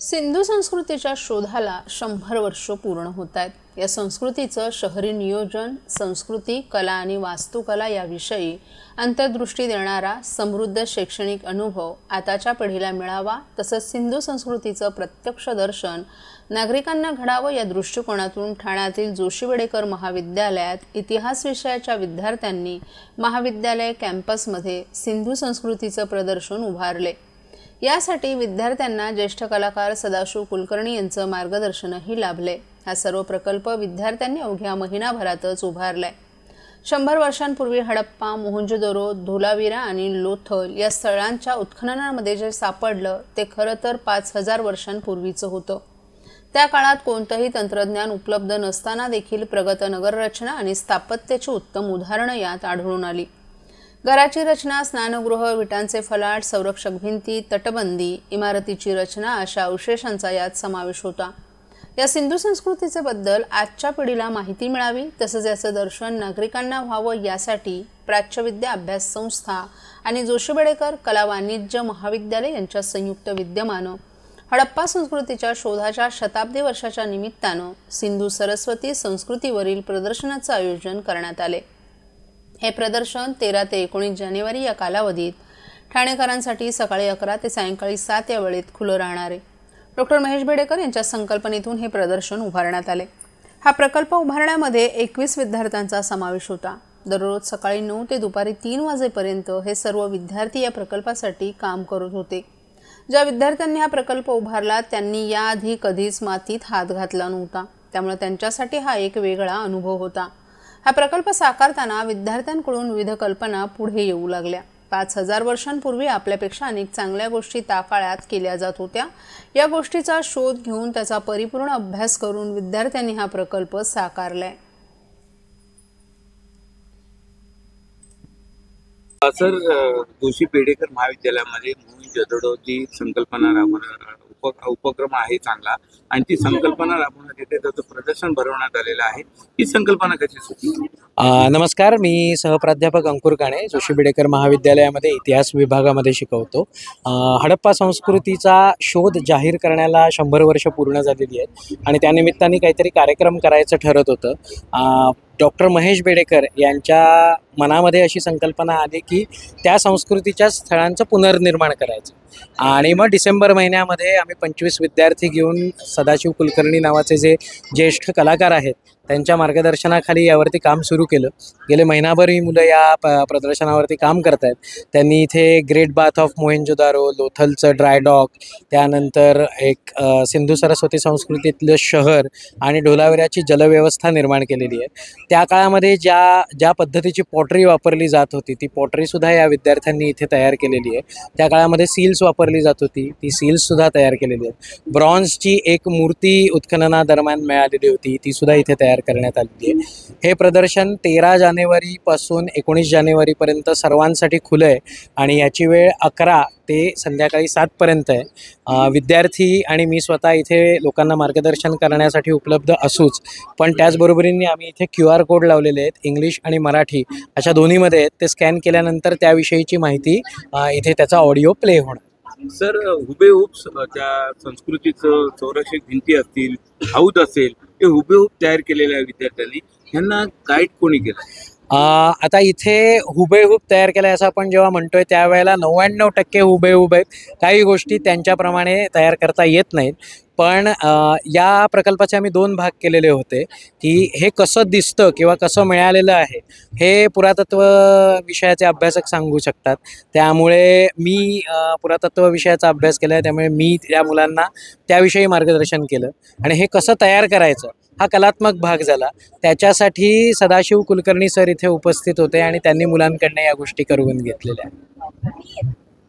सिंधू संस्कृतीच्या शोधाला 100 वर्ष पूर्ण होत आहेत। या संस्कृतीचं शहरी नियोजन, संस्कृती, कला आणि वास्तुकला याविषयी अंतर्दृष्टी देणारा समृद्ध शैक्षणिक अनुभव आताच्या पिढीला मिळावा, तसंच सिंधू संस्कृतीचं प्रत्यक्ष दर्शन नागरिकांना घडावं या दृष्टिकोनातून ठाण्यातील जोशी बेडेकर महाविद्यालयात इतिहास विषयाच्या विद्यार्थ्यांनी महाविद्यालय कॅम्पसमध्ये सिंधू संस्कृतीचं प्रदर्शन उभारले। यासाठी विद्यार्थ्यांना ज्येष्ठ कलाकार सदाशिव कुलकर्णी यांचं मार्गदर्शनही लाभले। हा सर्व प्रकल्प विद्यार्थ्यांनी अवघ्या महिनाभरातच उभारलाय। 100 वर्षांपूर्वी हडप्पा, मोहनजोदडो, धोलावीरा आणि लोथल या स्थळांच्या उत्खननामध्ये जे सापडलं ते खरं तर 5000 वर्षांपूर्वीचं होतं। त्या काळात कोणतंही तंत्रज्ञान उपलब्ध नसताना देखील प्रगत नगररचना आणि स्थापत्याची उत्तम उदाहरणं यात आढळून आली। घराची रचना, स्नानगृह, विटांचे फलाट, संरक्षक भिंती, तटबंदी, इमारतीची रचना अशा अवशेषांचा यात समावेश होता। या सिंधू संस्कृतीचे बद्दल आजच्या पिढीला माहिती मिळावी, तसंच याचं दर्शन नागरिकांना व्हावं यासाठी प्राच्यविद्या अभ्यास संस्था आणि जोशी बेडेकर कला वाणिज्य महाविद्यालय यांच्या संयुक्त विद्यमानं हडप्पा संस्कृतीच्या शोधाच्या शताब्दी वर्षाच्या निमित्तानं सिंधू सरस्वती संस्कृतीवरील प्रदर्शनाचं आयोजन करण्यात आले। हे प्रदर्शन 13 ते 19 जानेवारी या कालावधीत ठाणेकरांसाठी सकाळी 11 ते सायंकाळी 7 या वेळेत खुलं राहणार आहे। डॉक्टर महेश बेडेकर यांच्या संकल्पनेतून हे प्रदर्शन उभारण्यात आले। हा प्रकल्प उभारण्यामध्ये 21 विद्यार्थ्यांचा समावेश होता। दररोज सकाळी 9 ते दुपारी 3 वाजेपर्यंत हे सर्व विद्यार्थी या प्रकल्पासाठी काम करत होते। ज्या विद्यार्थ्यांनी हा प्रकल्प उभारला त्यांनी याआधी कधीच मातीत हात घातला नव्हता, त्यामुळे त्यांच्यासाठी हा एक वेगळा अनुभव होता। हा प्रकल्प साकारताना विद्यार्थ्यांकडून विविध कल्पना पुढे येऊ लागल्या। 5000 वर्षांपूर्वी आपल्यापेक्षा अनेक चांगल्या गोष्टी त्या काळात केल्या जात होत्या। या गोष्टीचा शोध घेऊन त्याचा परिपूर्ण अभ्यास करून विद्यार्थ्यांनी हा प्रकल्प साकारलाय। सर, जोशी बेडेकर महाविद्यालयामध्ये मोहनजोदडोची संकल्पना उपक्रम आहे चांगला, आणि ती संकल्पना राबवण्यात येते, त्याचं प्रदर्शन भरवण्यात आलेलं आहे। ही संकल्पना कशी सुचली? नमस्कार, मी सहप्राध्यापक अंकुर काणे जोशी बेडेकर महाविद्यालयामध्ये इतिहास विभागामध्ये शिकवतो। हडप्पा संस्कृतीचा शोध जाहीर करण्याला 100 वर्ष पूर्ण झालेली आहेत आणि त्यानिमित्ताने काहीतरी कार्यक्रम करायचं ठरत होतं। डॉक्टर महेश बेडेकर यांच्या मनामध्ये अशी संकल्पना आली की त्या संस्कृतीच्या स्थळांचं पुनर्निर्माण करायचं, आणि मग डिसेंबर महिन्यामध्ये आम्ही 25 विद्यार्थी घेऊन सदाशिव कुलकर्णी नावाचे जे ज्येष्ठ कलाकार आहेत त्यांच्या मार्गदर्शनाखाली यावरती काम सुरू केलं। गेले महिनाभर ही मुलं या प्रदर्शनावरती काम करत आहेत। त्यांनी इथे ग्रेट बाथ ऑफ मोहनजोदारो, लोथलचं ड्राय डॉक, त्यानंतर एक सिंधू सरस्वती संस्कृतीतलं शहर आणि ढोलावीराची जलव्यवस्था निर्माण केलेली आहे। त्या काळामध्ये ज्या पद्धतीची पॉटरी वापरली जात होती ती पॉटरीसुद्धा या विद्यार्थ्यांनी इथे तयार केलेली आहे। त्या काळामध्ये सील्स वापरली जात होती, ती सील्ससुद्धा तयार केलेली आहेत। ब्रॉन्झची एक मूर्ती उत्खननादरम्यान मिळालेली होती, तीसुद्धा इथे तयार करण्यात आलेली आहे। हे प्रदर्शन 13 जानेवारीपासून 19 जानेवारीपर्यंत सर्वांसाठी खुलं आहे आणि याची वेळ 11 ते संध्याकाळी 7 पर्यंत आहे। विद्यार्थी आणि मी स्वतः इथे लोकांना मार्गदर्शन करण्यासाठी उपलब्ध असूच, पण त्याचबरोबरीने आम्ही इथे QR कोड लावलेले आहेत, इंग्लिश आणि मराठी अशा दोन्हीमध्ये आहेत। ते स्कॅन केल्यानंतर त्याविषयीची माहिती इथे त्याचा ऑडिओ प्ले होणार। सर, हुबेहूब त्या संस्कृतीचं संरक्षक भिंती असतील, हौद असेल, हे हुबेहूब तयार केलेल्या विद्यार्थ्यांनी यांना गाईड कोणी केलं? आता इथे हुबेहूब तयार केलं असं आपण जेव्हा म्हणतोय त्यावेळेला 99% हुबेहूब आहेत। काही गोष्टी त्यांच्याप्रमाणे तयार करता येत नाहीत, पण या प्रकल्पाचे आम्ही 2 भाग केलेले होते की हे कसं दिसतं किंवा कसं मिळालेलं आहे हे पुरातत्व विषयाचे अभ्यासक सांगू शकतात। त्यामुळे मी पुरातत्व विषयाचा अभ्यास केला आहे, त्यामुळे मी त्या मुलांना त्याविषयी मार्गदर्शन केलं, आणि हे कसं तयार करायचं हा कलात्मक भाग झाला। त्याच्यासाठी सदाशिव कुलकर्णी सर इथे उपस्थित होते आणि त्यांनी मुलांकडनं या गोष्टी करून घेतलेल्या आहेत।